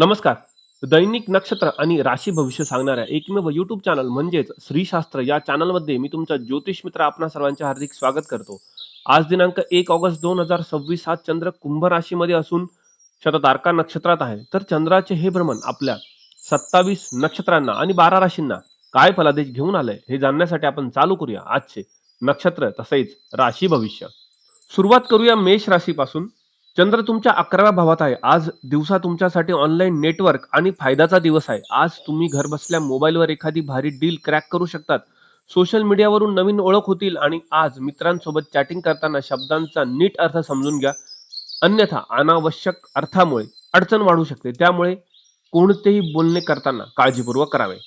नमस्कार. दैनिक नक्षत्र आणि राशी भविष्य सांगणाऱ्या एकमेव YouTube चॅनल म्हणजेच श्रीशास्त्र या चॅनलमध्ये मी तुमचा ज्योतिष मित्र आपणा सर्वांचे हार्दिक स्वागत करतो. आज दिनांक 1 ऑगस्ट 2026 हा चंद्र कुंभ राशीमध्ये असून शततारका नक्षत्रात आहे. तर चंद्राचे हे भ्रमण आपल्या 27 नक्षत्रांना आणि 12 राशींना काय फलादेश घेऊन आलंय हे जाणण्यासाठी आपण चालू करूया आजचे नक्षत्र तसेच राशी भविष्य. सुरुवात करूया मेष राशीपासून. चंद्र तुमच्या 11व्या भावात आहे. आज दिवसा तुमच्यासाठी ऑनलाईन नेटवर्क आणि फायद्याचा दिवस आहे. आज तुम्ही घर बसल्या मोबाईलवर एखादी भारी डील क्रॅक करू शकतात. सोशल मीडियावरून नवीन ओळख होतील आणि आज मित्रांसोबत चॅटिंग करताना शब्दांचा नीट अर्थ समजून घ्या. अन्यथा अनावश्यक अर्थामुळे अडचण वाढू शकते. त्यामुळे कोणतेही बोलणे करताना काळजीपूर्वक करावे.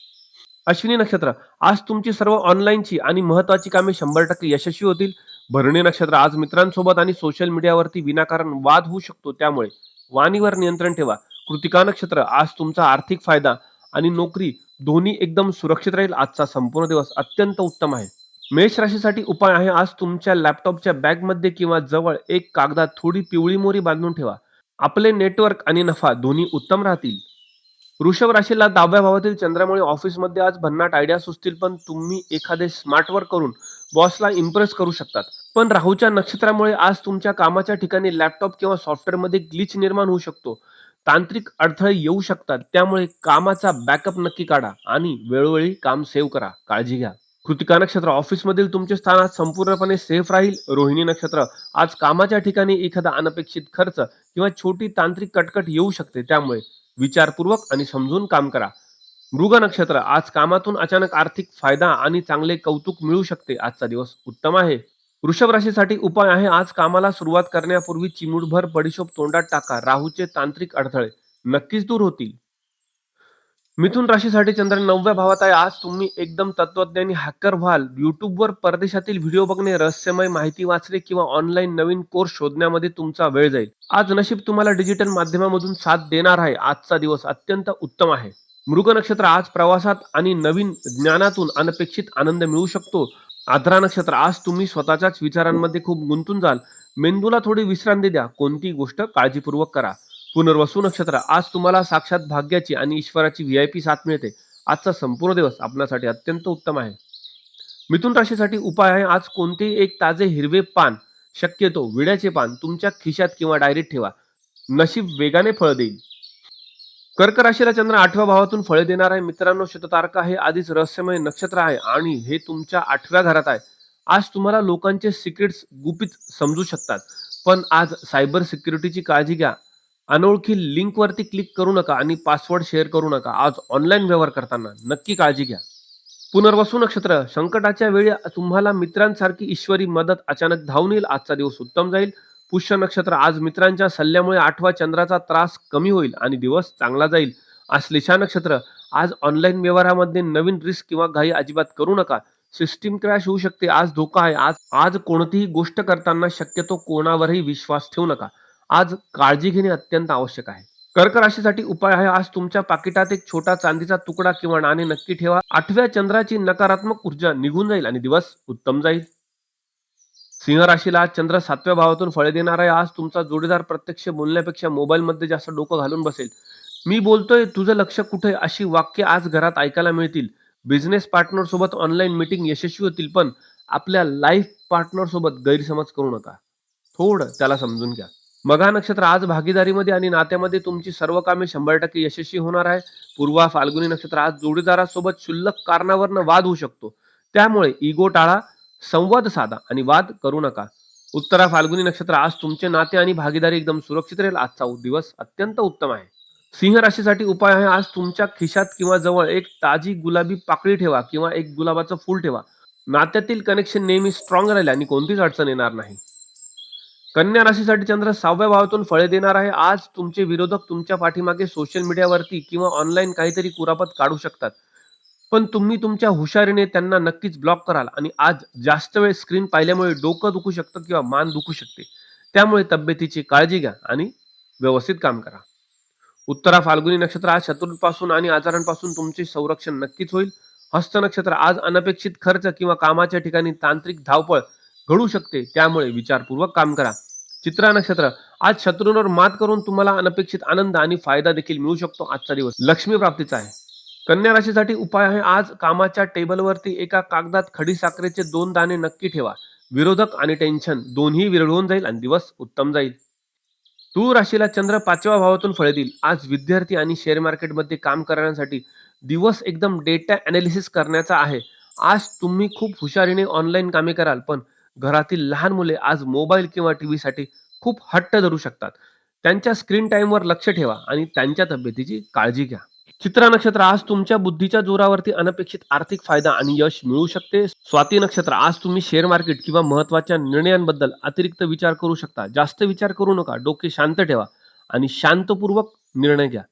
अश्विनी नक्षत्र आज तुमची सर्व ऑनलाईनची आणि महत्वाची कामे 100% यशस्वी होतील. भरणी नक्षत्र आज मित्रांसोबत आणि सोशल मीडियावरती विनाकारण वाद होऊ शकतो. त्यामुळे वाणीवर नियंत्रण ठेवा. कृतिका नक्षत्र आज तुमचा आर्थिक फायदा आणि नोकरी दोन्ही एकदम सुरक्षित राहील. आजचा संपूर्ण दिवस अत्यंत उत्तम आहे. मेष राशीसाठी उपाय आहे. आज तुमच्या लॅपटॉपच्या बॅगमध्ये किंवा जवळ एक कागदात थोडी पिवळी मोहरी बांधून ठेवा. आपले नेटवर्क आणि नफा दोन्ही उत्तम राहतील. वृषभ राशीला 10व्या भावातील चंद्रामुळे ऑफिसमध्ये आज भन्नाट आयडिया सुचतील, पण तुम्ही एखादे स्मार्ट वर्क करून बॉसला इम्प्रेस करू शकतात. पण राहूच्या नक्षत्रामुळे आज तुमच्या कामाच्या ठिकाणी लॅपटॉप किंवा सॉफ्टवेअरमध्ये ग्लिच निर्माण होऊ शकतो. तांत्रिक अडथळे येऊ शकतात. त्यामुळे कामाचा बॅकअप नक्की काढा आणि वेळोवेळी काम सेव्ह करा. काळजी घ्या. कृतिका नक्षत्र ऑफिसमधील तुमचे स्थान आज संपूर्णपणे सेफ राहील. रोहिणी नक्षत्र आज कामाच्या ठिकाणी एखादा अनपेक्षित खर्च किंवा छोटी तांत्रिक कटकट येऊ शकते. त्यामुळे विचारपूर्वक आणि समजून काम करा. मृग नक्षत्र आज कामातून अचानक आर्थिक फायदा आणि चांगले कौतुक मिळू शकते. आजचा दिवस उत्तम आहे. वृषभ राशीसाठी उपाय आहे. आज कामाला सुरुवात करण्यापूर्वी चिमूटभर बडीशोप तोंडात टाका. राहूचे तांत्रिक अडथळे नक्कीच दूर होतील. मिथुन राशीसाठी चंद्र 9व्या भावात आहे. आज तुम्ही एकदम तत्वज्ञानी हॅकर व्हाल. युट्यूबवर परदेशातील व्हिडिओ बघणे, रहस्यमय माहिती वाचणे किंवा ऑनलाईन नवीन कोर्स शोधण्यामध्ये तुमचा वेळ जाईल. आज नशीब तुम्हाला डिजिटल माध्यमामधून साथ देणार आहे. आजचा दिवस अत्यंत उत्तम आहे. मृग नक्षत्र आज प्रवासात आणि नवीन ज्ञानातून अनपेक्षित आनंद मिळू शकतो. आर्द्रा नक्षत्र आज तुम्ही स्वतःच्याच विचारांमध्ये खूप गुंतून जाल. मेंदूला थोडी विश्रांती द्या. कोणती गोष्ट काळजीपूर्वक करा. पुनर्वसू नक्षत्र आज तुम्हाला साक्षात भाग्याची आणि ईश्वराची व्हीआयपी साथ मिळते. आजचा संपूर्ण दिवस आपल्यासाठी अत्यंत उत्तम आहे. मिथुन राशीसाठी उपाय आहे. आज कोणतेही एक ताजे हिरवे पान, शक्यतो विड्याचे पान तुमच्या खिशात किंवा डायरीत ठेवा. नशीब वेगाने फळ देईल. कर्क राशीला चंद्र 8व्या भावातून फळे देणार आहे. मित्रांनो, शततारका हे आधीच रहस्यमय नक्षत्र आहे आणि हे तुमच्या 8व्या घरात आहे. आज तुम्हाला लोकांचे सिक्रेट्स गुपित समजू शकतात. पण आज सायबर सिक्युरिटीची काळजी घ्या. अनोळखी लिंकवरती क्लिक करू नका आणि पासवर्ड शेअर करू नका. आज ऑनलाईन व्यवहार करताना नक्की काळजी घ्या. पुनर्वसू नक्षत्र संकटाच्या वेळी तुम्हाला मित्रांसारखी ईश्वरी मदत अचानक धावून येईल. आजचा दिवस उत्तम जाईल. पुष्य नक्षत्र आज मित्रांच्या सल्ल्यामुळे 8व्या चंद्राचा त्रास कमी होईल आणि दिवस चांगला जाईल. आश्लेषा नक्षत्र आज ऑनलाईन व्यवहारामध्ये नवीन रिस्क किंवा घाई अजिबात करू नका. सिस्टीम क्रॅश होऊ शकते. आज धोका आहे. आज आज कोणतीही गोष्ट करताना शक्यतो कोणावरही विश्वास ठेवू नका. आज काळजी घेणे अत्यंत आवश्यक आहे. कर्क राशीसाठी उपाय आहे. आज तुमच्या पाकिटात एक छोटा चांदीचा तुकडा किंवा नाणे नक्की ठेवा. 8व्या चंद्राची नकारात्मक ऊर्जा निघून जाईल आणि दिवस उत्तम जाईल. सिंह राशीला आज चंद्र 7व्या भावातून फळे देणार आहे. आज तुमचा जोडीदार प्रत्यक्ष बोलण्यापेक्षा मोबाईलमध्ये जास्त डोकं घालून बसेल. मी बोलतोय, तुझं लक्ष कुठे, अशी वाक्य आज घरात ऐकायला मिळतील. बिझनेस पार्टनर सोबत ऑनलाईन मीटिंग यशस्वी होतील. पण आपल्या लाईफ पार्टनर सोबत गैरसमज करू नका. थोडं त्याला समजून घ्या. मघा नक्षत्र आज भागीदारीमध्ये आणि नात्यामध्ये तुमची सर्व कामे 100% यशस्वी होणार आहे. पूर्वा फाल्गुनी नक्षत्र आज जोडीदारासोबत क्षुल्लक कारणावरनं वाद होऊ शकतो. त्यामुळे इगो टाळा, संवाद साधा आणि वाद करू नका. उत्तरा फाल्गुनी नक्षत्र आज तुमचे नाते आणि भागीदारी एकदम सुरक्षित राहील. आजचा दिवस अत्यंत उत्तम आहे. सिंह राशीसाठी उपाय आहे. आज तुमच्या खिशात किंवा जवळ एक ताजी गुलाबी पाकळी ठेवा किंवा एक गुलाबाचं फूल ठेवा. नात्यातील कनेक्शन नेहमी स्ट्रॉंग राहील आणि कोणतीच अडचण येणार नाही. कन्या राशीसाठी चंद्र 6व्या भावातून फळे देणार आहे. आज तुमचे विरोधक तुमच्या पाठीमागे सोशल मीडियावरती किंवा ऑनलाईन काहीतरी कुरापत काढू शकतात. पण तुम्ही तुमच्या हुशारीने त्यांना नक्कीच ब्लॉक कराल आणि आज जास्त वेळ स्क्रीन पाहिल्यामुळे डोकं दुखू शकतं किंवा मान दुखू शकते. त्यामुळे तब्येतीची काळजी घ्या आणि व्यवस्थित काम करा. उत्तरा फाल्गुनी नक्षत्र आज शत्रूंपासून आणि आजारांपासून तुमचे संरक्षण नक्कीच होईल. हस्त नक्षत्र आज अनपेक्षित खर्च किंवा कामाच्या ठिकाणी तांत्रिक धावपळ घडू शकते. त्यामुळे विचारपूर्वक काम करा. चित्रा नक्षत्र, आज शत्रूंवर मात करून तुम्हाला अनपेक्षित आनंद आणि फायदा देखील मिळू शकतो. आजचा दिवस लक्ष्मी प्राप्तीचा आहे. कन्या राशीसाठी उपाय आहे, आज कामाच्या टेबलवरती एका कागदात खडीसाखरेचे 2 दाणे नक्की ठेवा. विरोधक आणि टेन्शन दोन्ही विरघळून जाईल आणि दिवस उत्तम जाईल. तूळ राशीला चंद्र 5व्या भावातून फळे देईल. आज विद्यार्थी आणि शेअर मार्केटमध्ये काम करण्यासाठी दिवस एकदम डेटा अनालिसिस करण्याचा आहे. आज तुम्ही खूप हुशारीने ऑनलाईन कामे कराल, पण घरातील लहान मुले आज मोबाईल किंवा टीव्हीसाठी खूप हट्ट धरू शकतात. त्यांच्या स्क्रीन टाईमवर लक्ष ठेवा आणि त्यांच्या तब्येतीची काळजी घ्या. चित्रा नक्षत्र, आज तुमच्या बुद्धीच्या जोरावरती अनपेक्षित आर्थिक फायदा आणि यश मिळू शकते. स्वाती नक्षत्र, आज तुम्ही शेअर मार्केट किंवा महत्वाच्या निर्णयांबद्दल अतिरिक्त विचार करू शकता. जास्त विचार करू नका, डोके शांत ठेवा आणि शांतपूर्वक निर्णय घ्या.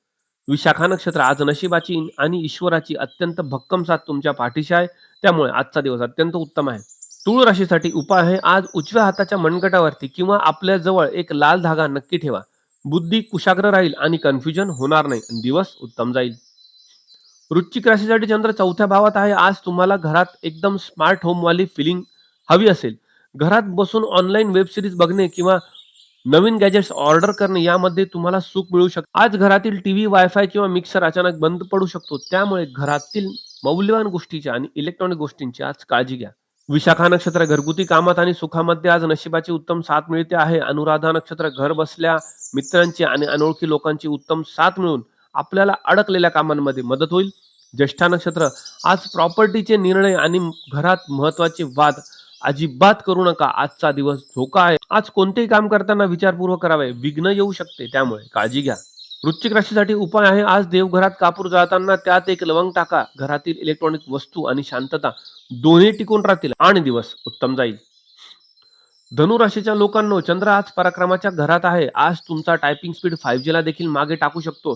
विशाखा नक्षत्र, आज नशिबाची आणि ईश्वराची अत्यंत भक्कम साथ तुमच्या पाठीशी आहे, त्यामुळे आजचा दिवस अत्यंत उत्तम आहे. तूळ राशीसाठी उपाय आहे, आज उजव्या हाताच्या मनगटावरती किंवा आपल्या जवळ एक लाल धागा नक्की ठेवा. बुद्धी कुशाग्र राहील आणि कन्फ्युजन होणार नाही आणि दिवस उत्तम जाईल. वृश्चिक राशीसाठी चंद्र 4थ्या भावात आहे. आज तुम्हाला घरात एकदम स्मार्ट होम वाली फिलिंग हवी असेल. घरात बसून ऑनलाईन वेब सिरीज बघणे किंवा नवीन गॅजेट्स ऑर्डर करणे यामध्ये तुम्हाला सुख मिळू शकते. आज घरातील टीव्ही, वायफाय किंवा मिक्सर अचानक बंद पडू शकतो, त्यामुळे घरातील मौल्यवान गोष्टीच्या आणि इलेक्ट्रॉनिक गोष्टींची आज काळजी घ्या. विशाखा नक्षत्र, घरगुती कामात आणि सुखामध्ये आज नशिबाची उत्तम साथ मिळते आहे. अनुराधा नक्षत्र, घर बसल्या मित्रांची आणि अनोळखी लोकांची उत्तम साथ मिळून आपल्याला अडकलेल्या कामांमध्ये मदत होईल. ज्येष्ठा नक्षत्र, आज प्रॉपर्टीचे निर्णय आणि घरात महत्वाचे वाद अजिबात करू नका. आजचा दिवस धोका आहे. आज कोणतेही काम करताना विचारपूर्वक करावे, विघ्न येऊ शकते, त्यामुळे काळजी घ्या. वृश्चिक राशीसाठी उपाय आहे, आज देवघरात कापूर जाळताना त्यात एक लवंग टाका. घरातील इलेक्ट्रॉनिक वस्तू आणि शांतता दोन्ही टिकून राहतील आणि दिवस उत्तम जाईल. धनु राशीच्या लोकांनो, चंद्र आज पराक्रमाच्या घरात आहे. आज तुमचा टायपिंग स्पीड 5G ला देखील मागे टाकू शकतो.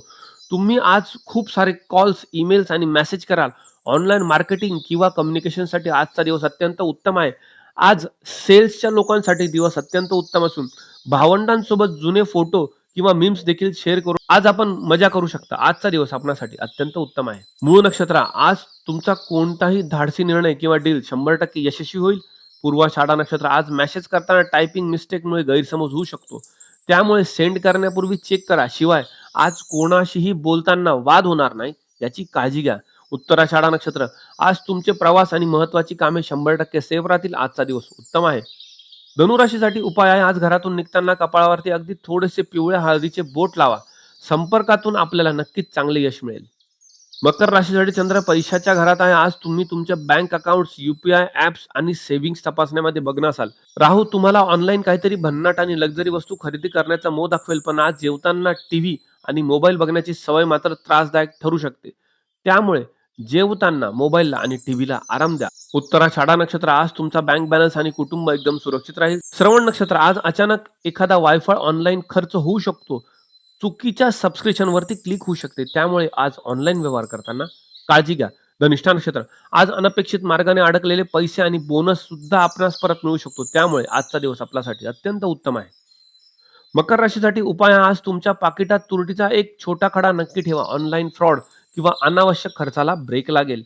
तुम्ही आज खूप सारे कॉल्स, ईमेल्स आणि मेसेज कराल. ऑनलाईन मार्केटिंग किंवा कम्युनिकेशनसाठी आजचा दिवस अत्यंत उत्तम आहे. आज सेल्सच्या लोकांसाठी दिवस अत्यंत उत्तम असून भावंडांसोबत जुने फोटो किंवा मीम्स देखील शेअर करून आज आपण मजा करू शकता. आजचा दिवस आपल्यासाठी अत्यंत उत्तम आहे. मूळ नक्षत्र, आज तुमचा कोणताही धाडसी निर्णय किंवा डील 100% यशस्वी होईल. पूर्वाषाढा नक्षत्र, आज मेसेज करताना टायपिंग मिस्टेकमुळे गैरसमज होऊ शकतो, त्यामुळे सेंड करण्यापूर्वी चेक करा. शिवाय आज कोणाशीही बोलताना वाद होणार नाही याची काळजी घ्या. उत्तराषाढा नक्षत्र, आज तुमचे प्रवास आणि महत्वाची कामे 100% सेफ राहतील. आजचा दिवस उत्तम आहे. धनुराशीसाठी उपाय आहे, आज घरातून निघताना कपाळावरती अगदी थोडेसे पिवळ्या हळदीचे बोट लावा. संपर्कातून आपल्याला नक्कीच चांगले यश मिळेल. मकर राशीसाठी चंद्र पैशाच्या घरात आहे. आज तुम्ही तुमच्या बँक अकाउंट्स, UPI ऍप्स आणि सेव्हिंग्स तपासण्यामध्ये मग्न असाल. राहू तुम्हाला ऑनलाईन काहीतरी भन्नाट आणि लक्झरी वस्तू खरेदी करण्याचा मोह दाखवेल, पण आज जेवताना टीव्ही आणि मोबाईल बघण्याची सवय मात्र त्रासदायक ठरू शकते. त्यामुळे जेवताना मोबाईलला आणि टीव्हीला आराम द्या. उत्तराषाढा नक्षत्र, आज तुमचा बँक बॅलन्स आणि कुटुंब एकदम सुरक्षित राहील. श्रवण नक्षत्र, आज अचानक एखादा वायफाय ऑनलाईन खर्च होऊ शकतो. चुकीच्या सबस्क्रिप्शन वरती क्लिक होऊ शकते, त्यामुळे आज ऑनलाईन व्यवहार करताना काळजी घ्या. धनिष्ठा नक्षत्र, आज अनपेक्षित मार्गाने अडकलेले पैसे आणि बोनस सुद्धा आपणास परत मिळू शकतो, त्यामुळे आजचा दिवस आपल्यासाठी अत्यंत उत्तम आहे. मकर राशीसाठी उपाय, आज तुमच्या पाकिटात तुरटीचा एक छोटा खडा नक्की ठेवा. ऑनलाईन फ्रॉड किंवा अनावश्यक खर्चाला ब्रेक लागेल.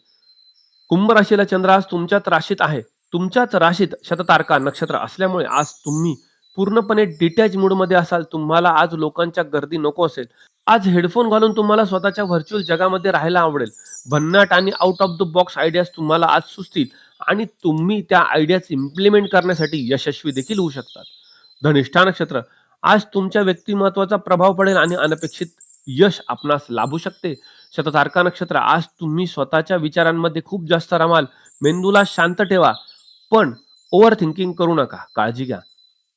कुंभ राशीला चंद्र आज तुमच्याच राशीत आहे. तुमच्याच राशीत शततारका नक्षत्र असल्यामुळे आज तुम्ही पूर्णपणे डिटॅच मूड मध्ये असाल. तुम्हाला आज लोकांच्या गर्दी नको असेल. आज हेडफोन घालून तुम्हाला स्वतःच्या व्हर्च्युअल जगामध्ये राहायला आवडेल. भन्नाट आणि out of the box ideas तुम्हाला आज सुचतील आणि तुम्ही त्या आयडियाज इम्प्लिमेंट करण्यासाठी यशस्वी देखील होऊ शकतात. धनिष्ठा नक्षत्र, आज तुमच्या व्यक्तिमत्वाचा प्रभाव पडेल आणि अनपेक्षित यश आपणास लाभू शकते. शततारका नक्षत्र, आज तुम्ही स्वतःच्या विचारांमध्ये खूप जास्त रमाल. मेंदूला शांत ठेवा, पण ओव्हर थिंकिंग करू नका. काळजी घ्या.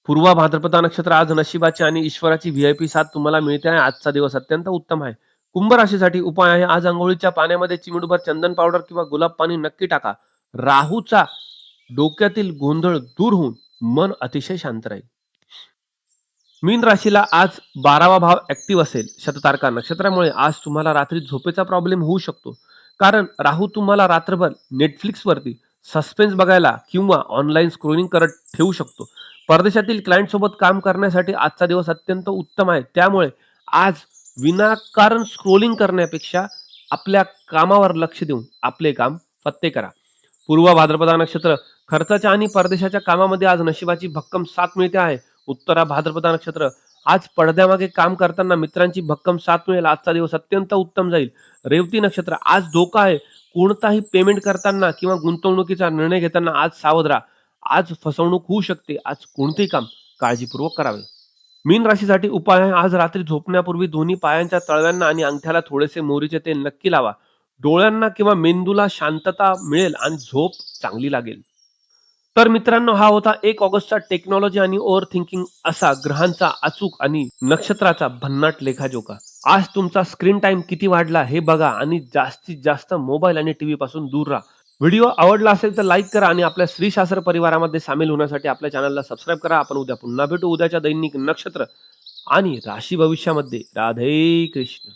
पूर्वा भाद्रपदा नक्षत्र, आज नशिबाची आणि ईश्वराची VIP साथ तुम्हाला मिळते आहे. आजचा दिवस अत्यंत उत्तम आहे. कुंभ राशीसाठी उपाय आहे, आज अंघोळीच्या पाण्यामध्ये चिमूटभर चंदन पावडर किंवा गुलाब पाणी नक्की टाका. राहूचा डोक्यातील गोंधळ दूर होऊन मन अतिशय शांत राहील. मीन राशीला आज 12वा भाव ऍक्टिव्ह असेल. शततारका नक्षत्रामुळे आज तुम्हाला रात्री झोपेचा प्रॉब्लेम होऊ शकतो, कारण राहू तुम्हाला रात्रभर नेटफ्लिक्स वरती सस्पेन्स बघायला किंवा ऑनलाईन स्क्रोलिंग करत ठेवू शकतो. परदेशातील क्लायंट सोबत काम करण्यासाठी आजचा दिवस अत्यंत उत्तम आहे, त्यामुळे आज विनाकारण स्क्रोलिंग करण्यापेक्षा आपल्या कामावर लक्ष देऊन आपले काम फत्ते करा. पूर्व भाद्रपदा नक्षत्र, खर्चाच्या आणि परदेशाच्या कामामध्ये आज नशिबाची भक्कम साथ मिळते आहे. उत्तरा भाद्रपद नक्षत्र, आज पडद्यामागे काम करताना मित्रांची भक्कम साथ मिळेल. आजचा दिवस अत्यंत उत्तम जाईल. रेवती नक्षत्र, आज धोका आहे. कोणताही पेमेंट करताना किंवा गुंतवणुकीचा निर्णय घेताना आज सावध राहा. आज फसवणूक होऊ शकते. आज कोणतेही काम काळजीपूर्वक करावे. मीन राशीसाठी उपाय आहे, आज रात्री झोपण्यापूर्वी दोन्ही पायांच्या तळव्यांना आणि अंगठ्याला थोडेसे मोहरीचे तेल नक्की लावा. डोळ्यांना किंवा मेंदूला शांतता मिळेल आणि झोप चांगली लागेल. तर मित्रांनो, हा होता 1 ऑगस्टचा टेक्नॉलॉजी आणि ओव्हर थिंकिंग असा ग्रहांचा अचूक आणि नक्षत्राचा भन्नाट लेखाजोखा. आज तुमचा स्क्रीन टाइम किती वाढला हे बघा आणि जास्तीत जास्त मोबाईल आणि टीव्ही पासून दूर राहा. व्हिडिओ आवडला असेल तर लाईक करा आणि आपल्या श्रीशास्त्र परिवारामध्ये सामील होण्यासाठी आपल्या चॅनलला सबस्क्राईब करा. आपण उद्या पुन्हा भेटू उद्याच्या दैनिक नक्षत्र आणि राशी भविष्यामध्ये. राधे कृष्ण.